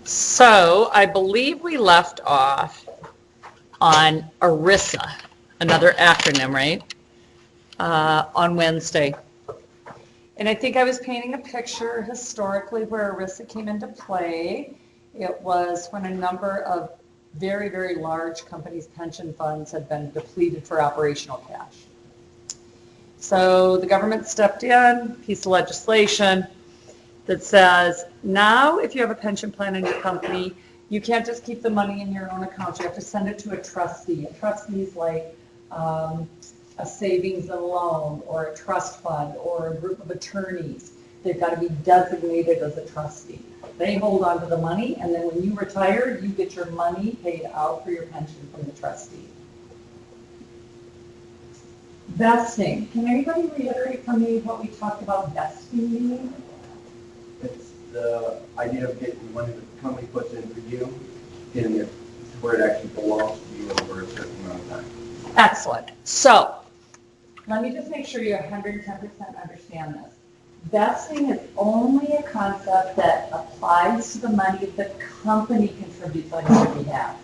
So I believe we left off on ERISA, another acronym, right? On Wednesday. And I think I was painting a picture historically where ERISA came into play. It was when a number of very, very large companies' pension funds had been depleted for operational cash. So the government stepped in, piece of legislation that says, now if you have a pension plan in your company, you can't just keep the money in your own account. You have to send it to a trustee. A trustee is like a savings and loan or a trust fund or a group of attorneys. They've got to be designated as a trustee. They hold on to the money, and then when you retire, you get your money paid out for your pension from the trustee. Vesting. Can anybody reiterate for me what we talked about vesting meaning? It's the idea of getting the money that the company puts in for you, getting it to where it actually belongs to you over a certain amount of time. Excellent. So let me just make sure you 110% understand this. Vesting is only a concept that applies to the money the company contributes on your behalf.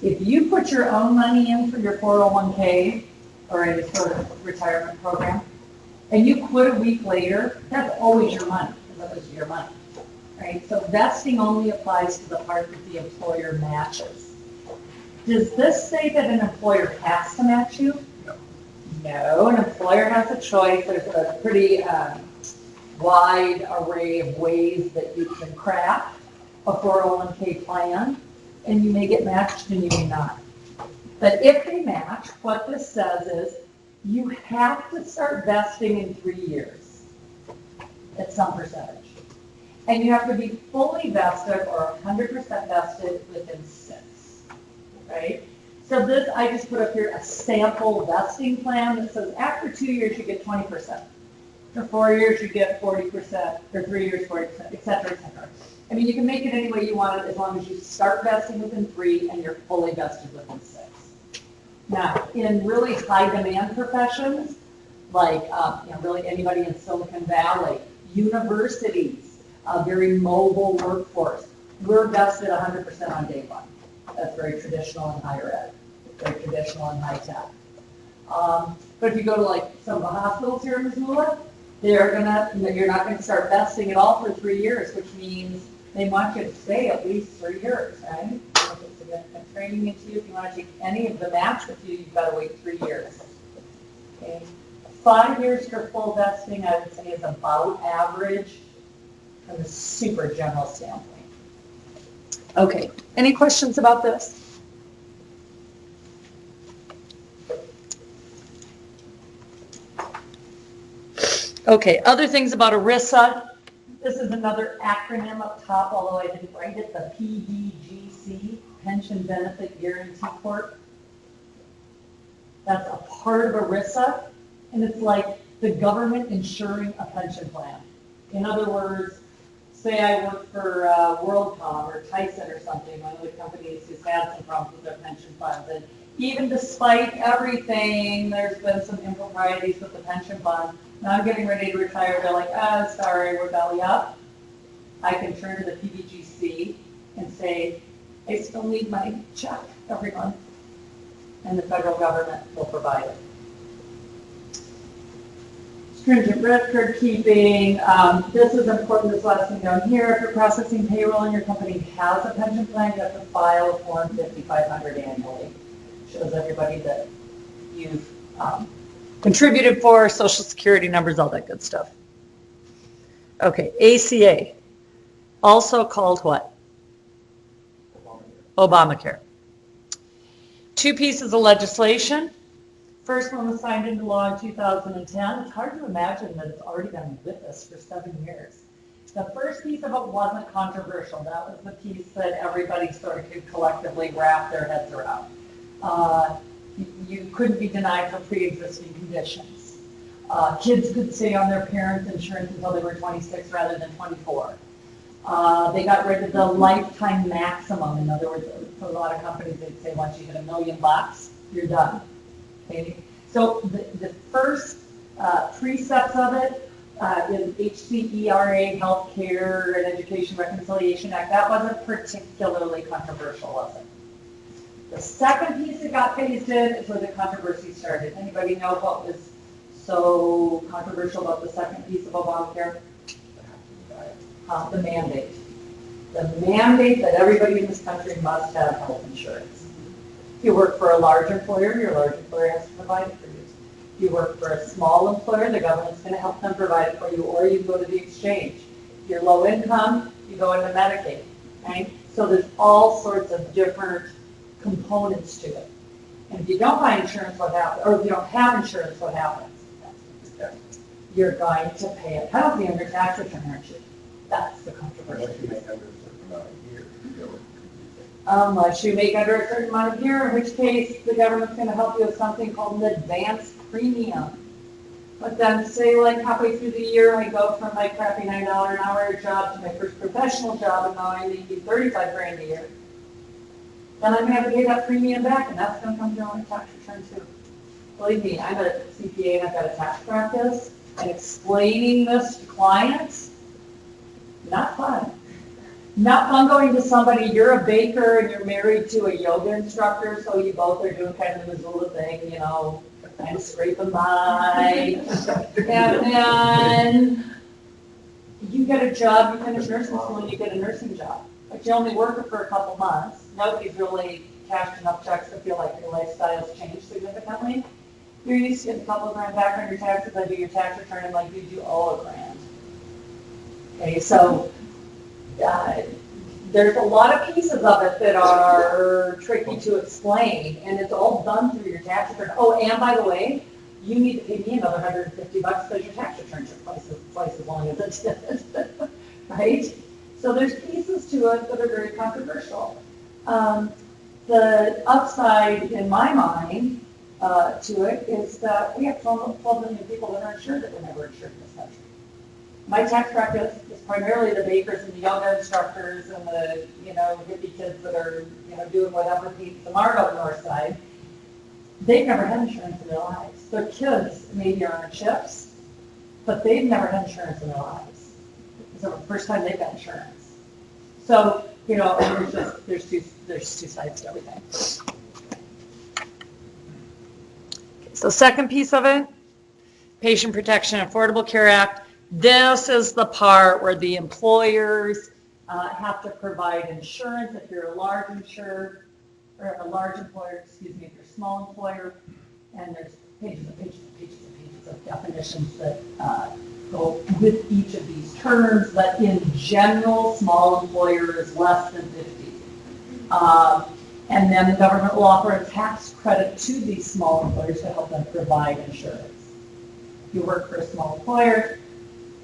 If you put your own money in for your 401k or any sort of retirement program, and you quit a week later, that's always your money, because that was your money, right? So vesting only applies to the part that the employer matches. Does this say that an employer has to match you? No, an employer has a choice. There's a pretty wide array of ways that you can craft a 401k plan, and you may get matched and you may not. But if they match, what this says is you have to start vesting in 3 years at some percentage. And you have to be fully vested or 100% vested within 6, right? So this, I just put up here a sample vesting plan that says after 2 years, you get 20%. For 4 years, you get 40%. For 3 years, 40%, et cetera, et cetera. I mean, you can make it any way you want it as long as you start vesting within 3 and you're fully vested within 6. Now, in really high demand professions, like really anybody in Silicon Valley, universities, a very mobile workforce, we're vested 100% on day one. That's very traditional in higher ed, very traditional in high tech. But if you go to like some of the hospitals here in Missoula, you're not going to start vesting at all for 3 years, which means they want you to stay at least 3 years, right? Significant training into you. If you want to take any of the match with you, you've got to wait 3 years. Okay. 5 years for full vesting, I would say, is about average from a super general standpoint. Okay, any questions about this? Okay, other things about ERISA. This is another acronym up top, although I didn't write it, the PBGC, Pension Benefit Guarantee Corp. That's a part of ERISA, and it's like the government insuring a pension plan. In other words, say I work for WorldCom or Tyson or something, one of the companies who's had some problems with their pension funds. And even despite everything, there's been some improprieties with the pension fund. Now I'm getting ready to retire. They're like, sorry, we're belly up. I can turn to the PBGC and say, I still need my check every month. And the federal government will provide it. Stringent record keeping. This is important, this last thing down here. If you're processing payroll and your company has a pension plan, you have to file Form 5500 annually. Shows everybody that you've contributed for, social security numbers, all that good stuff. Okay, ACA, also called what? Obamacare. 2 pieces of legislation. First one was signed into law in 2010. It's hard to imagine that it's already been with us for 7 years. The first piece of it wasn't controversial. That was the piece that everybody sort of could collectively wrap their heads around. You couldn't be denied for pre-existing conditions. Kids could stay on their parents' insurance until they were 26 rather than 24. They got rid of the lifetime maximum. In other words, for a lot of companies, they'd say once you hit $1 million, you're done. Okay? So the first precepts of it in HCERA, Healthcare and Education Reconciliation Act, that wasn't particularly controversial, was it? The second piece that got phased in is where the controversy started. Anybody know what was so controversial about the second piece of Obamacare? The mandate. The mandate that everybody in this country must have health insurance. If you work for a large employer, your large employer has to provide it for you. If you work for a small employer, the government's going to help them provide it for you, or you go to the exchange. If you're low income, you go into Medicaid. Right? So there's all sorts of different components to it. And if you don't buy insurance, what happens? Or if you don't have insurance, what happens? You're going to pay a penalty on your tax return, aren't you? That's the controversy. Unless you make under a certain amount of year. Unless you make under a certain amount of year, in which case the government's going to help you with something called an advanced premium. But then say like halfway through the year, I go from my crappy $9 an hour job to my first professional job, and now I'm making 35 grand a year. Then I'm going to have to pay that premium back, and that's going to come through on my tax return too. Believe me, I'm a CPA and I've got a tax practice, and explaining this to clients, not fun. Not fun going to somebody, you're a baker and you're married to a yoga instructor, so you both are doing kind of the Missoula thing, you know, kind of scraping by. And then you get a job, you finish nursing school and you get a nursing job. But you only work it for a couple months. Nobody's really cashed enough checks to feel like your lifestyle's changed significantly. You're used to getting a couple of grand back on your taxes. I do your tax return and like you owe $1,000. Okay, so there's a lot of pieces of it that are tricky to explain, and it's all done through your tax return. Oh, and by the way, you need to pay me another $150 because your tax return took twice as long as it did, right? So there's pieces to it that are very controversial. The upside, in my mind, to it is that we have 12 million people that are insured that were never insured in this country. My tax practice is primarily the bakers and the yoga instructors and the, hippie kids that are, doing whatever Pete Samard on the north side. They've never had insurance in their lives. Their kids maybe are on chips, but they've never had insurance in their lives. It's the first time they've got insurance. So, there's two sides to everything. So second piece of it, Patient Protection Affordable Care Act. This is the part where the employers have to provide insurance if you're a large insurer, or a large employer, if you're a small employer, and there's pages and pages and pages and pages of definitions that go with each of these terms, but in general, small employer is less than 50. And then the government will offer a tax credit to these small employers to help them provide insurance. If you work for a small employer,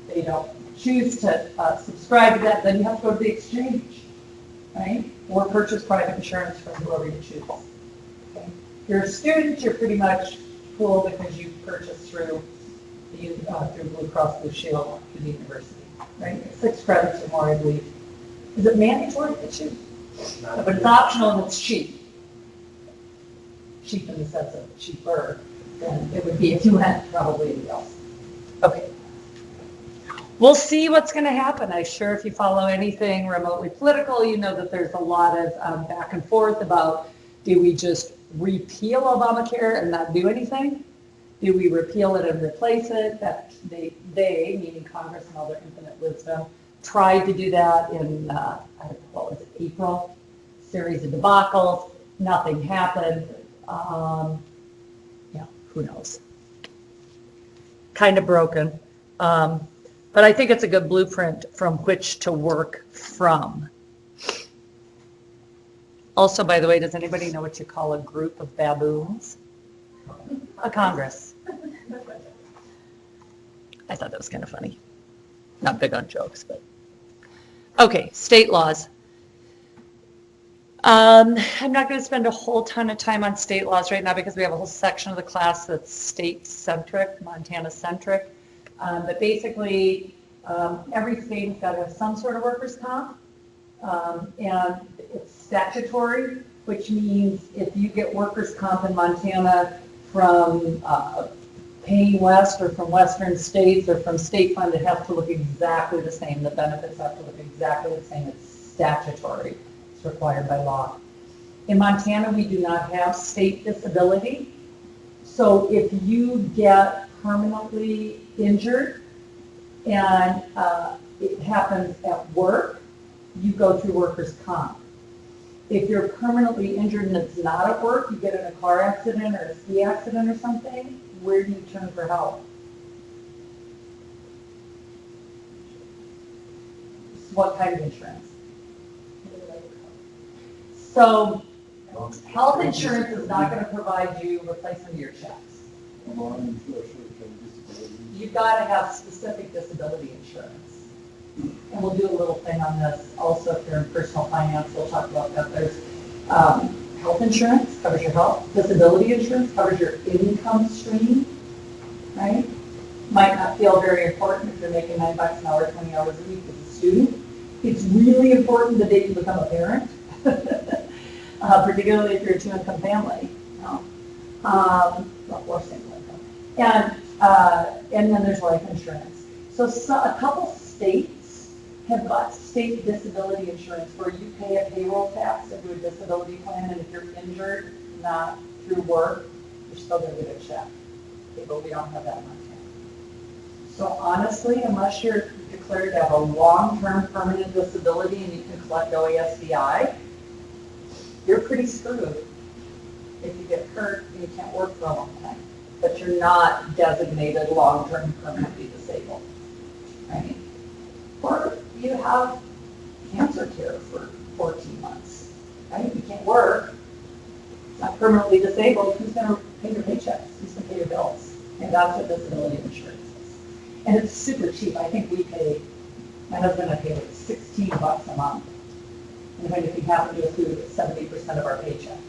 they don't choose to subscribe to that, then you have to go to the exchange, right? Or purchase private insurance from whoever you choose. Okay? If you're a student, you're pretty much cool because you purchase through Blue Cross Blue Shield to the university, right? 6 credits or more, I believe. Is it mandatory to choose? No, but it's optional and it's cheap. Cheap in the sense of cheaper than it would be if you had probably anything else. Okay. We'll see what's going to happen. I'm sure if you follow anything remotely political, you know that there's a lot of back and forth about, do we just repeal Obamacare and not do anything? Do we repeal it and replace it? That they, meaning Congress and all their infinite wisdom, tried to do that in, April? Series of debacles. Nothing happened. Who knows? Kind of broken. But I think it's a good blueprint from which to work from. Also, by the way, does anybody know what you call a group of baboons? A Congress. I thought that was kind of funny. Not big on jokes, but. Okay, state laws. I'm not going to spend a whole ton of time on state laws right now because we have a whole section of the class that's state-centric, Montana-centric. But basically, every state's got to have some sort of workers' comp, and it's statutory, which means if you get workers' comp in Montana from Payne West or from Western States or from State Fund, it has to look exactly the same. The benefits have to look exactly the same. It's statutory. It's required by law. In Montana, we do not have state disability. So if you get permanently injured and it happens at work, you go through workers' comp. If you're permanently injured and it's not at work, you get in a car accident or a ski accident or something, where do you turn for help? What kind of insurance? So health insurance is not going to provide you replacement of your checks. You've got to have specific disability insurance. And we'll do a little thing on this also if you're in personal finance, we'll talk about that. There's health insurance, covers your health. Disability insurance covers your income stream, right? Might not feel very important if you're making $9 an hour, 20 hours a week as a student. It's really important the day you become a parent, particularly if you're a two-income family, or single income. And then there's life insurance. So a couple states have got state disability insurance where you pay a payroll tax into a disability plan, and if you're injured, not through work, you're still going to get a check. Okay, but we don't have that in Montana. So honestly, unless you're declared to have a long-term permanent disability and you can collect OASDI, you're pretty screwed if you get hurt and you can't work for a long time. But you're not designated long-term permanently disabled, right? Or you have cancer care for 14 months, right? You can't work, not permanently disabled, who's going to pay your paychecks? Who's going to pay your bills? And that's what disability insurance is. And it's super cheap. I think we pay, my husband and I pay like $16 a month. And if you happen to include 70% of our paychecks.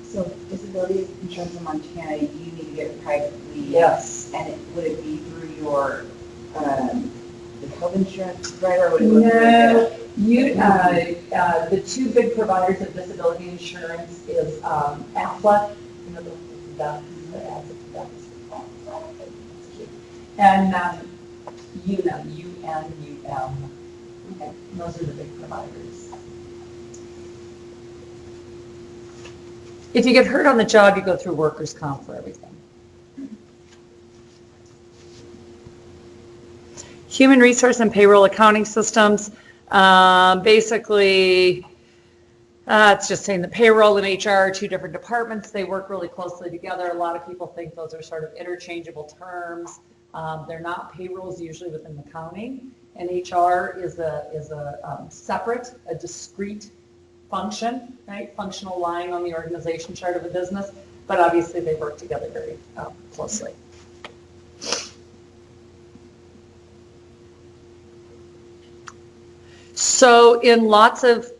So disability insurance in Montana, you need to get privately. Yes. And would it be through your the health insurance provider? Or would it go No, the two big providers of disability insurance is Aflac, you know, the and Unum, U-N-U-M. Okay, those are the big providers. If you get hurt on the job, you go through workers' comp for everything. Human resource and payroll accounting systems. Basically, it's just saying the payroll and HR are two different departments. They work really closely together. A lot of people think those are sort of interchangeable terms. They're not. Payroll is usually within accounting, and HR is a separate, a discrete function, right? Functional line on the organization chart of a business, but obviously they work together very closely. So in lots of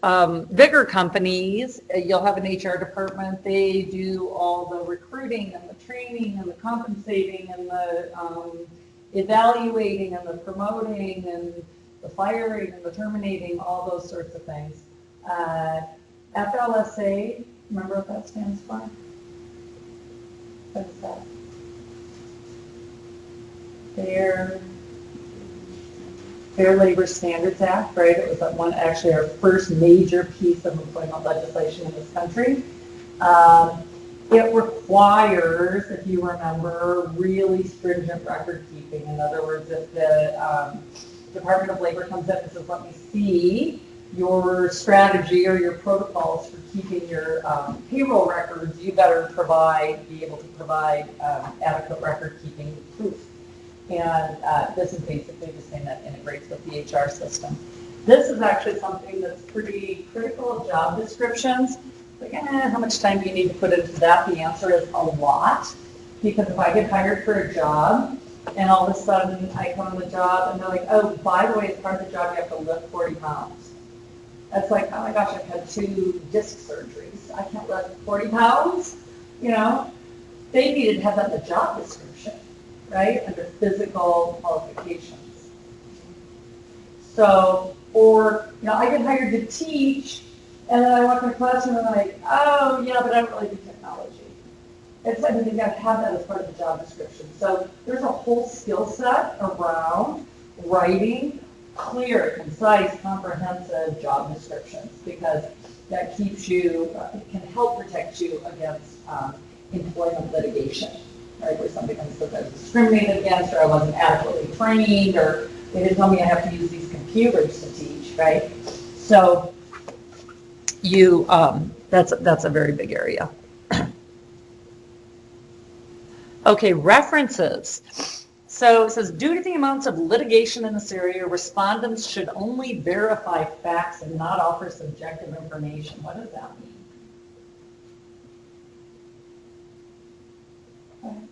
bigger companies, you'll have an HR department. They do all the recruiting and the training and the compensating and the evaluating and the promoting and the firing and the terminating, all those sorts of things. FLSA, remember what that stands for? What is that? Fair Labor Standards Act, right? It was actually our first major piece of employment legislation in this country. It requires, if you remember, really stringent record keeping. In other words, if the Department of Labor comes in and says, let me see your strategy or your protocols for keeping your payroll records, you better be able to provide adequate record keeping proof. And this is basically just saying that integrates with the HR system. This is actually something that's pretty critical of job descriptions. Like, how much time do you need to put into that? The answer is a lot. Because if I get hired for a job and all of a sudden I come on the job and they're like, oh, by the way, as part of the job, you have to lift 40 pounds. That's like, oh my gosh, I've had 2 disc surgeries. I can't lift 40 pounds. You know, they needed to have that in the job description, right? Under physical qualifications. So, or, I get hired to teach, and then I walk in the classroom and I'm like, oh, yeah, but I don't really do technology. It's like you gotta have that as part of the job description. So there's a whole skill set around writing clear, concise, comprehensive job descriptions, because that keeps you, it can help protect you against employment litigation, right? Where somebody comes and says I was discriminated against, or I wasn't adequately trained, or they didn't tell me I have to use these computers to teach, right? So you, that's a very big area. Okay, references. So it says, due to the amounts of litigation in this area, respondents should only verify facts and not offer subjective information. What does that mean?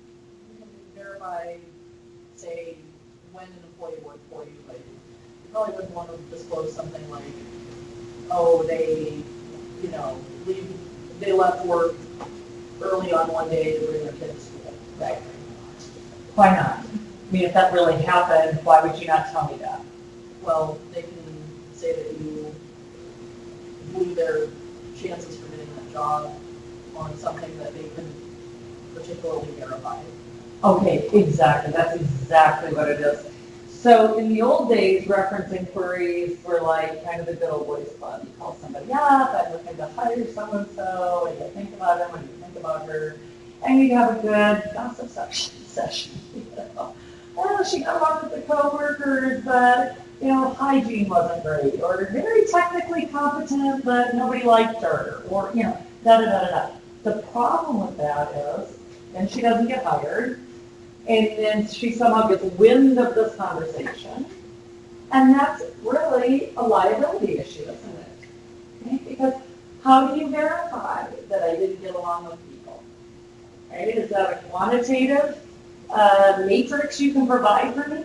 Verify, say, when an employee worked for you, like, you probably wouldn't want to disclose something like, oh, they, they left work early on one day to bring their kids to school. Right. Why not? I mean, if that really happened, why would you not tell me that? Well, they can say that you blew their chances for getting that job on something that they couldn't particularly verify. Okay, exactly. That's exactly what it is. So in the old days, reference inquiries were like kind of the good old boys club. You call somebody up, I'm looking to hire so-and-so, what do you think about him, what do you think about her? And you'd have a good gossip session. Oh, she got along with the coworkers, but, hygiene wasn't great, or very technically competent, but nobody liked her, or, da-da-da-da-da. The problem with that is, then she doesn't get hired, and then she somehow gets wind of this conversation, and that's really a liability issue, isn't it? Okay? Because how do you verify that I didn't get along with people? Right? Is that a quantitative matrix you can provide for me?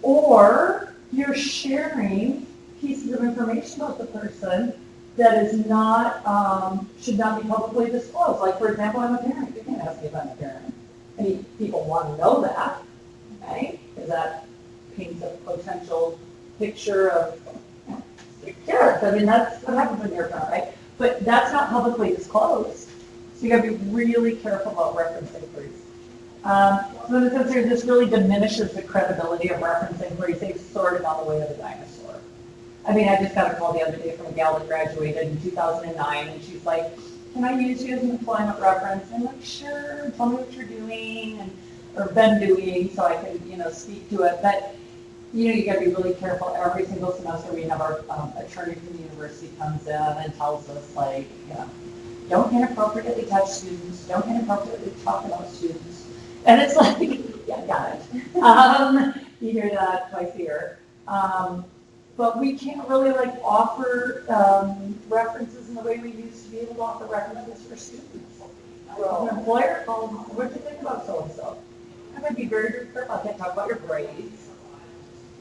Or you're sharing pieces of information about the person that is not, should not be publicly disclosed. Like, for example, I'm a parent. You can't ask me if I'm a parent. I mean, people want to know that, right? Because that paints a potential picture of, yes, I mean, that's what happens when you're a parent, right? But that's not publicly disclosed. So you got to be really careful about reference inquiries. So in a sense here, this really diminishes the credibility of reference inquiries. They've sort of gone the way of the dinosaur. I mean, I just got a call the other day from a gal that graduated in 2009, and she's like, can I use you as an employment reference? And I'm like, sure, tell me what you're doing or been doing so I can, speak to it. But, you got to be really careful. Every single semester we have our attorney from the university comes in and tells us, like, don't inappropriately touch students, don't inappropriately talk about students. And it's like, yeah, got it. You hear that twice a year. But we can't really offer references in the way we used to be able to offer references for students. Well, an employer calls, what do you think about so-and-so? I would be very, very careful. I can't talk about your grades.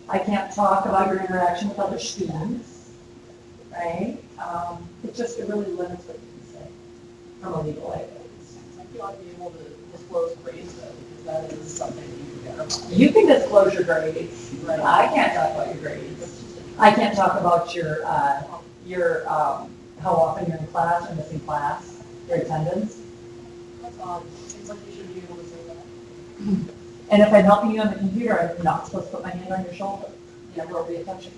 I can't talk about your interaction with other students, right? It really limits what you can say from a legal way. I feel like be able to disclose grades though, because that is something you can verify. You can disclose your grades. Right. I can't talk about your grades. I can't talk about your how often you're in class or missing class, your attendance. That's odd. Seems like you should be able to say that. And if I'm helping you on the computer, I'm not supposed to put my hand on your shoulder. You never will be a touching.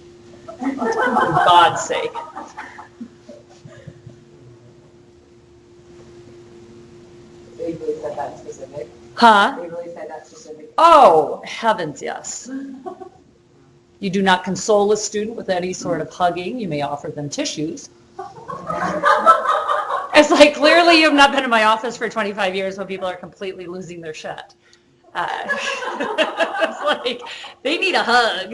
For God's sake. They really said that specific. Huh? They really said that specific. Oh, heavens, yes. You do not console a student with any sort of hugging. You may offer them tissues. It's like, clearly you've not been in my office for 25 years when people are completely losing their shit. It's like, they need a hug.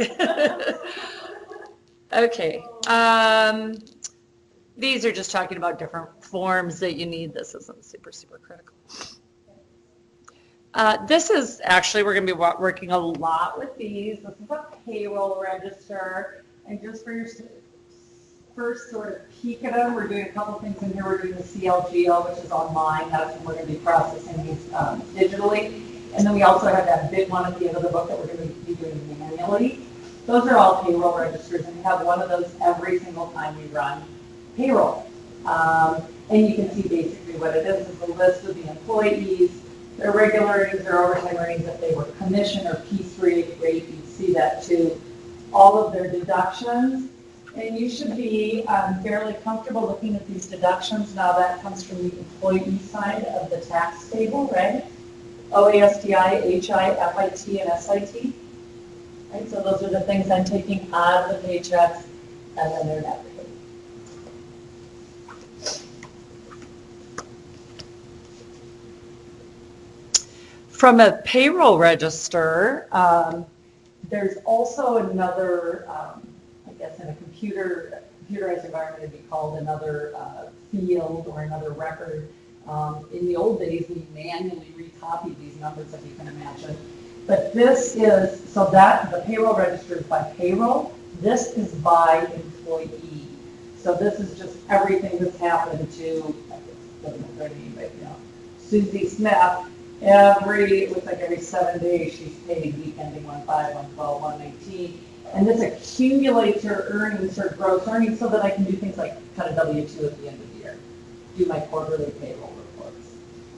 Okay. These are just talking about different forms that you need. This isn't super, super critical. This is actually, we're going to be working a lot with these. This is a payroll register. And just for your first sort of peek at them, we're doing a couple things in here. We're doing the CLGO, which is online. That's when we're going to be processing these digitally. And then we also have that big one at the end of the book that we're going to be doing manually. Those are all payroll registers, and we have one of those every single time we run payroll. And you can see basically what it is. It's a list of the employees, their regular earnings, their overtime earnings, if they were commission or P3 rate, you'd see that too. All of their deductions. And you should be fairly comfortable looking at these deductions. Now that comes from the employee side of the tax table, right? OASDI, HI, FIT, and SIT. Right, so those are the things I'm taking out of the paychecks, and then they're net paid. From a payroll register, there's also another, I guess in a computerized environment, it'd be called another field or another record. In the old days, we manually recopied these numbers, if you can imagine. But this is, so that the payroll register is by payroll. This is by employee. So this is just everything that's happened to, doesn't matter any, but you know, Susie Smith. It looks like every 7 days she's paid week ending 1/5, 1/12, 1/19. And this accumulates her earnings, her gross earnings, so that I can do things like cut a W-2 at the end of the year, do my quarterly payroll reports.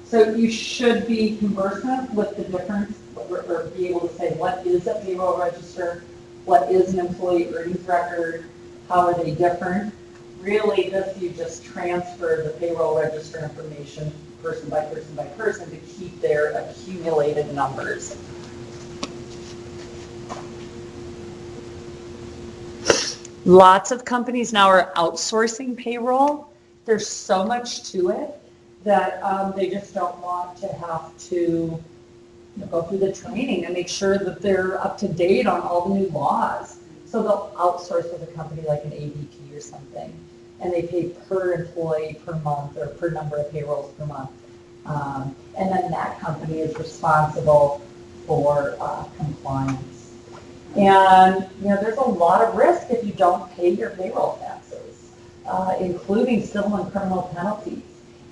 So you should be conversant with the difference, or be able to say what is a payroll register, what is an employee earnings record, how are they different. Really, this you just transfer the payroll register information person by person by person to keep their accumulated numbers. Lots of companies now are outsourcing payroll. There's so much to it that they just don't want to have to go through the training and make sure that they're up to date on all the new laws. So they'll outsource with a company like an ADP or something, and they pay per employee per month or per number of payrolls per month. And then that company is responsible for compliance. And, you know, there's a lot of risk if you don't pay your payroll taxes, including civil and criminal penalties.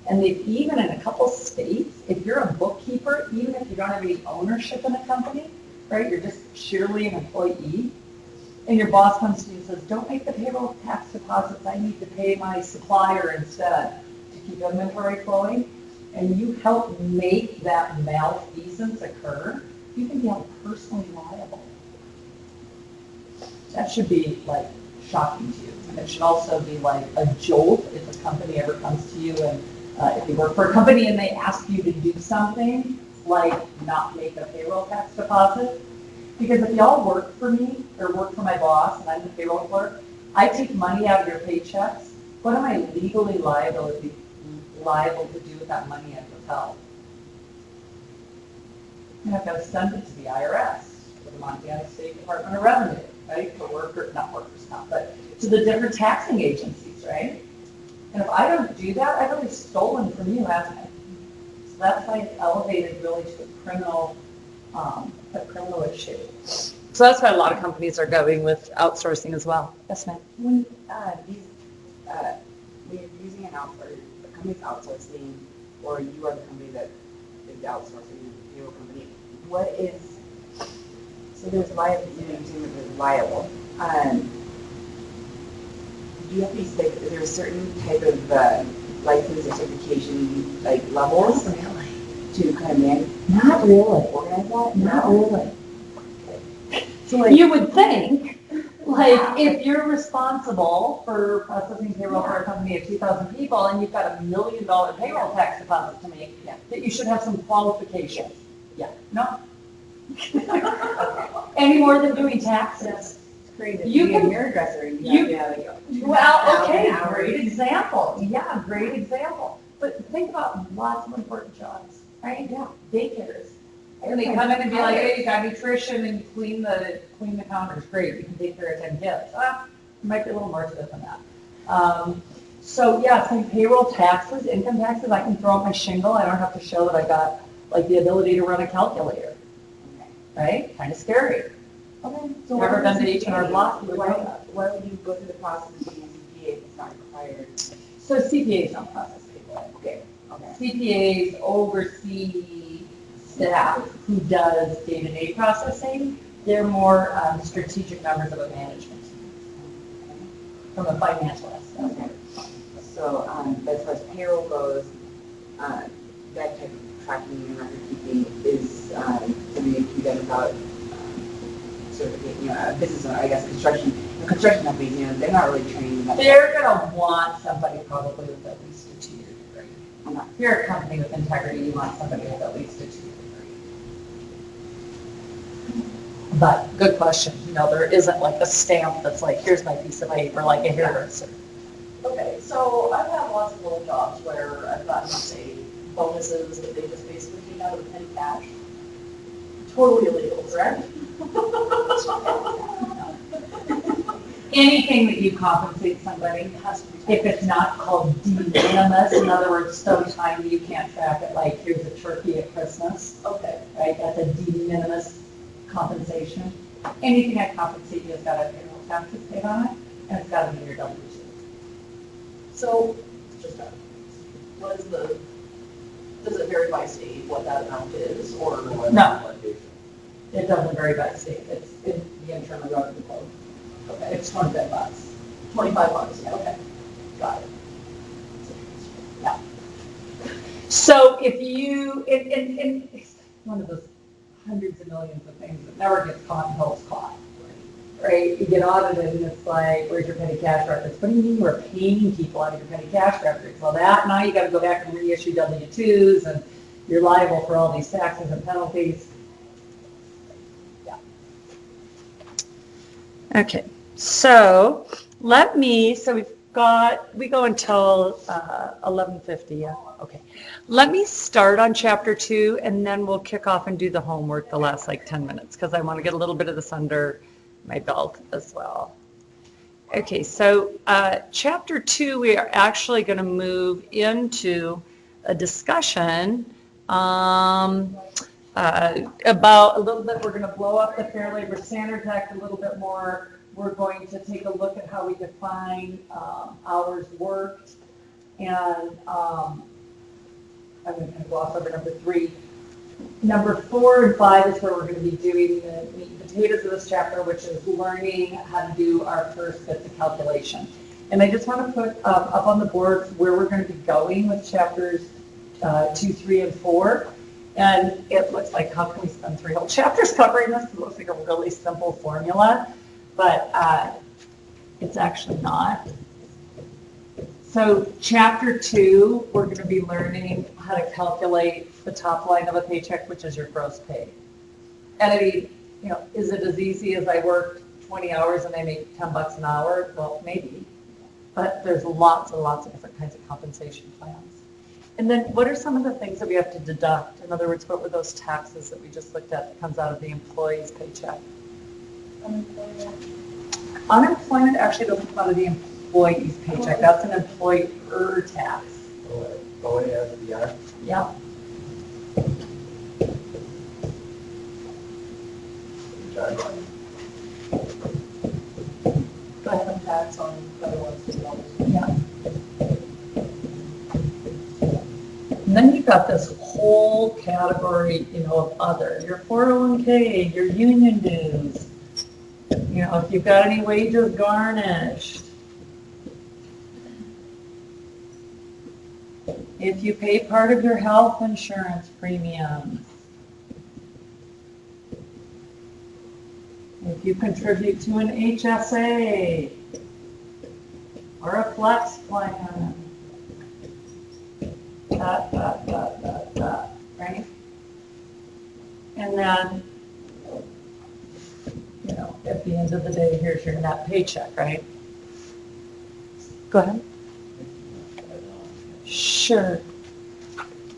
And they've even in a couple states, if you're a bookkeeper, even if you don't have any ownership in a company, right, you're just sheerly an employee, and your boss comes to you and says, don't make the payroll tax deposits, I need to pay my supplier instead to keep inventory flowing, and you help make that malfeasance occur, you can be held personally liable. That should be like shocking to you. And it should also be like a jolt if a company ever comes to you and if you work for a company and they ask you to do something like not make a payroll tax deposit. Because if y'all work for me or work for my boss and I'm the payroll clerk, I take money out of your paychecks. What am I legally liable to do with that money I've withheld? And I've got to send it to the IRS, to the Montana State Department of Revenue, right? To not workers' comp, but to the different taxing agencies, right? And if I don't do that, I've really stolen from you, haven't I? So that's why it's elevated really to a criminal issue. So that's why a lot of companies are going with outsourcing as well. Yes, ma'am. When you're using an outsourcer, the company's outsourcing, or you are the company that is outsourcing the payroll company, what is, so there's liability, there's liable. Do you have to be safe? Is there a certain type of license or certification like levels Really? to kind of manage? Not really. Organize that? Not really. So like, You would think, like, if you're responsible for processing payroll for a company of 2,000 people and you've got $1 million payroll tax deposit to make, that you should have some qualifications. Yeah, no. Any more than doing taxes. crazy. You You can- can be a hairdresser. Well, okay, great example. Yeah, great example. But think about lots of important jobs, right? Yeah, daycares. And they come in and be like, hey, you got nutrition and you clean the counters. Great, you can take care of 10 kids. There might be a little more to it than that. So yeah, some payroll taxes, income taxes, I can throw up my shingle. I don't have to show that I got like the ability to run a calculator, right? Kind of scary. Okay. Never been to H&R Block, you would know that. Why would you go through the process of being a CPA if it's not required? So CPAs don't process payroll. Okay. CPAs oversee staff who does day-to-day processing. They're more strategic members of a management team from a financial aspect. Okay. So So, as far as payroll goes, that type of tracking and record keeping is something that can be done without certification, a business owner, I guess, construction companies, they're not really trained in that. They're gonna want somebody probably with at least a 2-year degree. If you're a company with integrity, you want somebody with at least a 2-year degree. But, good question, there isn't like a stamp that's like, here's my piece of paper, like a hairdresser. Okay, so I've had lots of little jobs where I've gotten, say, bonuses that they just basically take out of the petty cash. Totally illegal, correct? Anything that you compensate somebody, if it's not called de minimis, in other words, so tiny you can't track it, like here's a turkey at Christmas, Okay, right, that's a de minimis compensation. Anything I compensate you has got a payroll taxes paid on it, and it's got to be your W-2. so, just what is does it vary by state what that amount is, or? No. It doesn't vary by state, it's in the internal revenue code. Okay, It's $25. 25 bucks, okay, got it. Yeah. So if you, and it's one of those hundreds of millions of things that never gets caught until it's caught, right? You get audited and it's like, where's your petty cash records? What do you mean we're paying people out of your petty cash records? Well, now you got to go back and reissue W-2s and you're liable for all these taxes and penalties. Yeah. Okay, so we go until 11:50, yeah, okay. Let me start on chapter 2 and then we'll kick off and do the homework the last like 10 minutes because I want to get a little bit of this under my belt as well. Okay, so chapter 2, we are actually going to move into a discussion about a little bit, we're going to blow up the Fair Labor Standards Act a little bit more. We're going to take a look at how we define hours worked. And I'm going to gloss over number 3. Number 4 and 5 is where we're going to be doing the meat and potatoes of this chapter, which is learning how to do our first bits of calculation. And I just want to put up on the board where we're going to be going with chapters 2, 3, and 4. And it looks like, how can we spend 3 whole chapters covering this? It looks like a really simple formula, but it's actually not. So chapter 2, we're going to be learning how to calculate the top line of a paycheck, which is your gross pay. And I mean, is it as easy as I worked 20 hours and I make $10 an hour? Well, maybe. But there's lots and lots of different kinds of compensation plans. And then what are some of the things that we have to deduct? In other words, what were those taxes that we just looked at that comes out of the employee's paycheck? Unemployment actually doesn't come out of the employee's paycheck. That's an employer tax. OASBI? Yeah. Go ahead. Tax on federal and state levels. Yeah. And then you've got this whole category, of other, your 401k, your union dues, if you've got any wages garnished, if you pay part of your health insurance premiums, if you contribute to an HSA or a flex plan, right? And then, at the end of the day, here's your net paycheck, right? Go ahead. Sure.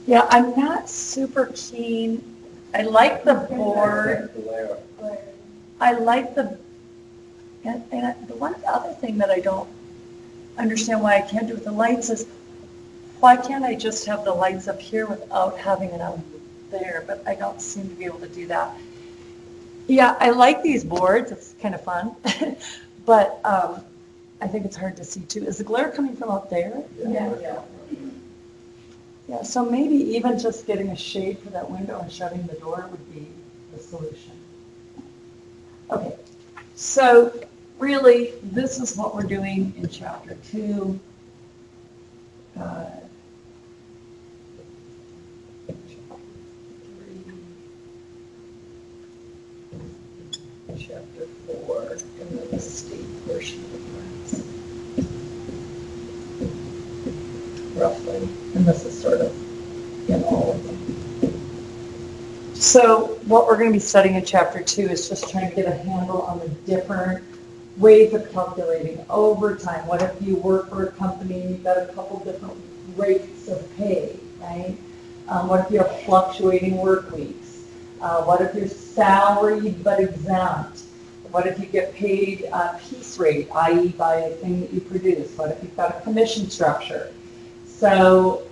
Yeah, I'm not super keen. I like the board. I like the, and the one other thing that I don't understand why I can't do with the lights is, why can't I just have the lights up here without having it out there? But I don't seem to be able to do that. Yeah, I like these boards. It's kind of fun. But I think it's hard to see too. Is the glare coming from out there? Yeah. Yeah, so maybe even just getting a shade for that window and shutting the door would be the solution. Okay, so really, this is what we're doing in chapter 2. uh, Chapter 4, and then the state portion of the grants. Roughly, and this is sort of in all of them. So what we're going to be studying in Chapter 2 is just trying to get a handle on the different ways of calculating overtime. What if you work for a company, you've got a couple different rates of pay, right? What if you have fluctuating work weeks? What if you're salaried but exempt? What if you get paid piece rate, i.e. by a thing that you produce? What if you've got a commission structure? So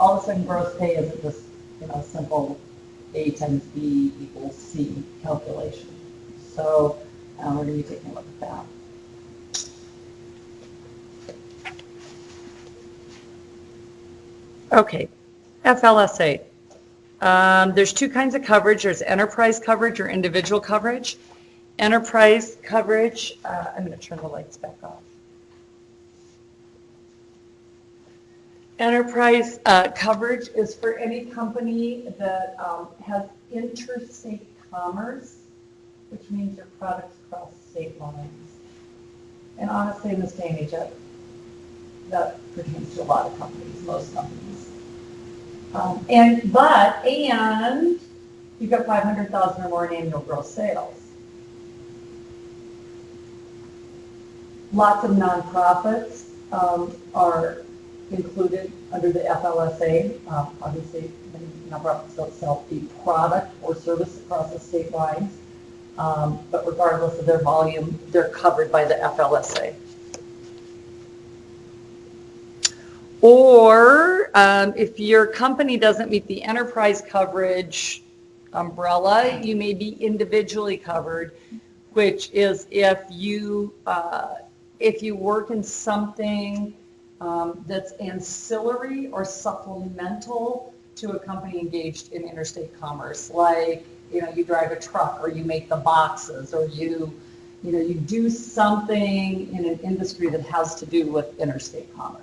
all of a sudden gross pay isn't just, simple A times B equals C calculation. So we're going to be taking a look at that. Okay, FLSA. There's two kinds of coverage. There's enterprise coverage or individual coverage. Enterprise coverage, I'm going to turn the lights back off. Enterprise coverage is for any company that has interstate commerce, which means your products cross state lines. And honestly, in this day and age, that pertains to a lot of companies, most companies. And you've got 500,000 or more in annual gross sales. Lots of nonprofits are included under the FLSA. Obviously, many nonprofits don't sell a product or service across the state lines, but regardless of their volume, they're covered by the FLSA. Or if your company doesn't meet the enterprise coverage umbrella, you may be individually covered, which is if you work in something that's ancillary or supplemental to a company engaged in interstate commerce, like you drive a truck, or you make the boxes, or you do something in an industry that has to do with interstate commerce.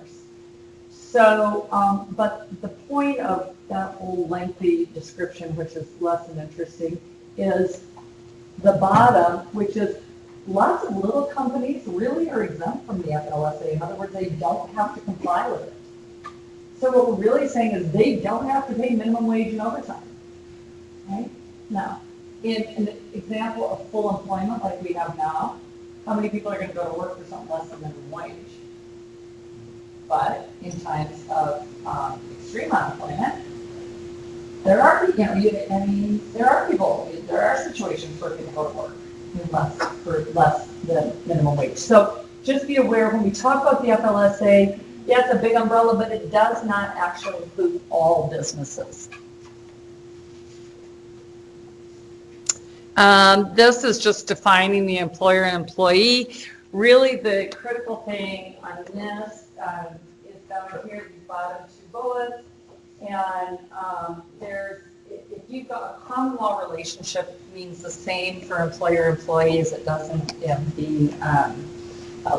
So, but the point of that whole lengthy description, which is less than interesting, is the bottom, which is lots of little companies really are exempt from the FLSA. In other words, they don't have to comply with it. So what we're really saying is they don't have to pay minimum wage and overtime, right? Now, in an example of full employment like we have now, how many people are going to go to work for something less than minimum wage? But in times of extreme unemployment, there are situations where people go to work for less than minimum wage. So just be aware when we talk about the FLSA, yeah, it's a big umbrella, but it does not actually include all businesses. This is just defining the employer and employee. Really, the critical thing on this is down here, these bottom two bullets, and if you've got a common law relationship, it means the same for employer-employee as it does in being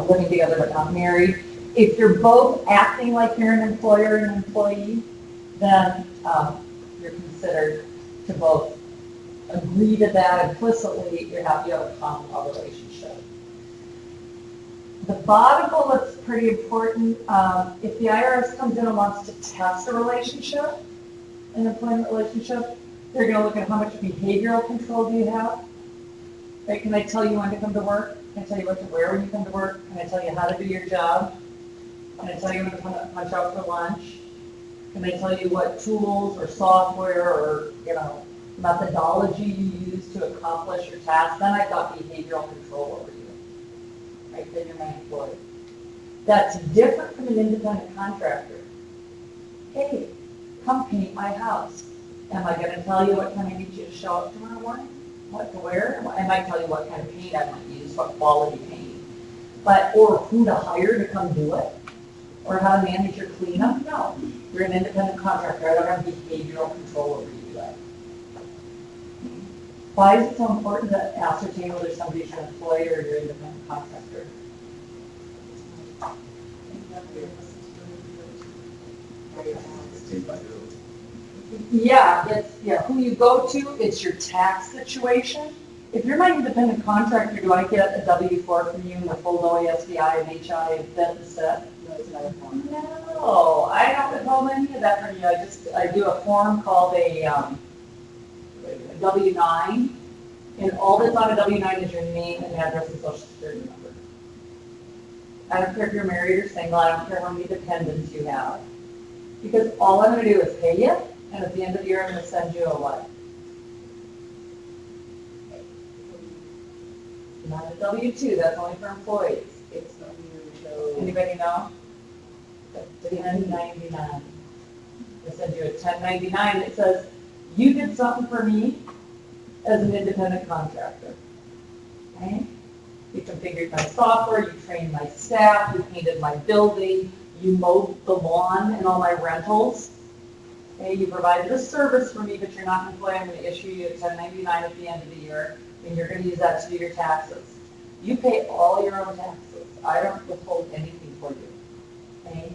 living together but not married. If you're both acting like you're an employer and an employee, then you're considered to both agree to that implicitly. You have a common law relationship. The bottom bullet's pretty important. If the IRS comes in and wants to test a relationship, an employment relationship, they're going to look at how much behavioral control do you have. Right? Can I tell you when to come to work? Can I tell you what to wear when you come to work? Can I tell you how to do your job? Can I tell you when to punch out for lunch? Can I tell you what tools or software or methodology you use to accomplish your task? Then I've got behavioral control over you. Right? Then you're my employee. That's different from an independent contractor. Hey, come paint my house. Am I going to tell you what time I need you to show up tomorrow morning? What to wear? I might tell you what kind of paint I might use, what quality paint. Or who to hire to come do it? Or how to manage your cleanup? No. You're an independent contractor. I don't have behavioral control over you. Why is it so important to ascertain whether somebody's your employer or your independent contractor? Paid by who? Yeah, who you go to, it's your tax situation. If you're my independent contractor, do I get a W-4 from you and a full OASDI and HI and then set? No, it's another form. No, I haven't told any of that from you. I do a form called a W-9, and all that's on a W-9 is your name and address and social security number. I don't care if you're married or single, I don't care how many dependents you have. Because all I'm gonna do is pay you, and at the end of the year, I'm gonna send you a what? Not a W-2, that's only for employees. It's on your show. Anybody know? The 1099. I send you a 1099 that says, you did something for me as an independent contractor. Okay? You configured my software, you trained my staff, you painted my building, you mowed the lawn and all my rentals. Okay? You provided a service for me, but you're not an employee. I'm going to issue you a 1099 at the end of the year, and you're going to use that to do your taxes. You pay all your own taxes. I don't withhold anything for you. Okay?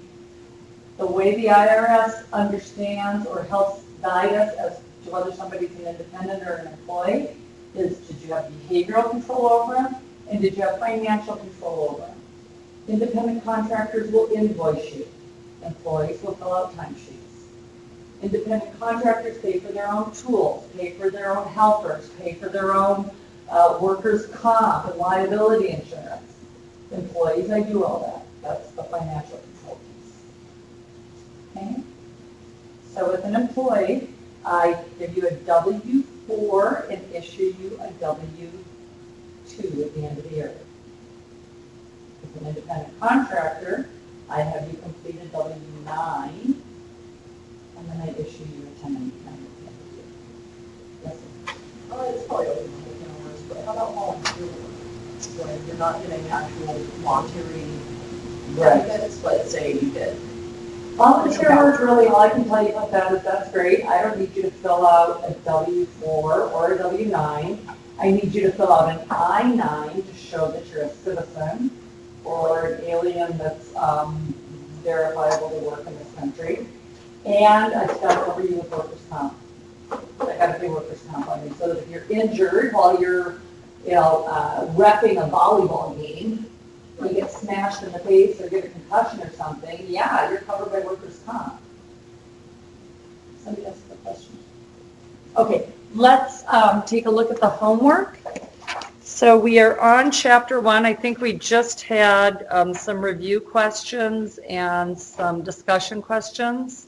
The way the IRS understands or helps guide us as to whether somebody's an independent or an employee is, did you have behavioral control over them, and did you have financial control over them? Independent contractors will invoice you. Employees will fill out timesheets. Independent contractors pay for their own tools, pay for their own helpers, pay for their own workers' comp and liability insurance. Employees, I do all that. That's the financial control piece. Okay? So with an employee, I give you a W-4 and issue you a W-2 at the end of the year. With an independent contractor, I have you complete a W-9, and then I issue you a 1099 at the end of the year. Yes, sir. It's probably open to hours, but how about volunteer work? When you're not getting actual monetary benefits, but say you did. Volunteer work, really, all I can tell you about that is that's great. I don't need you to fill out a W-4 or a W-9. I need you to fill out an I-9 to show that you're a citizen or an alien that's verifiable to work in this country. And I've got to cover you with workers' comp. I got to pay workers' comp on you so that if you're injured while you're, repping a volleyball game, you get smashed in the face or get a concussion or something, yeah, you're covered by workers' comp. Somebody asked the question. Okay, let's take a look at the homework. So we are on chapter 1. I think we just had some review questions and some discussion questions.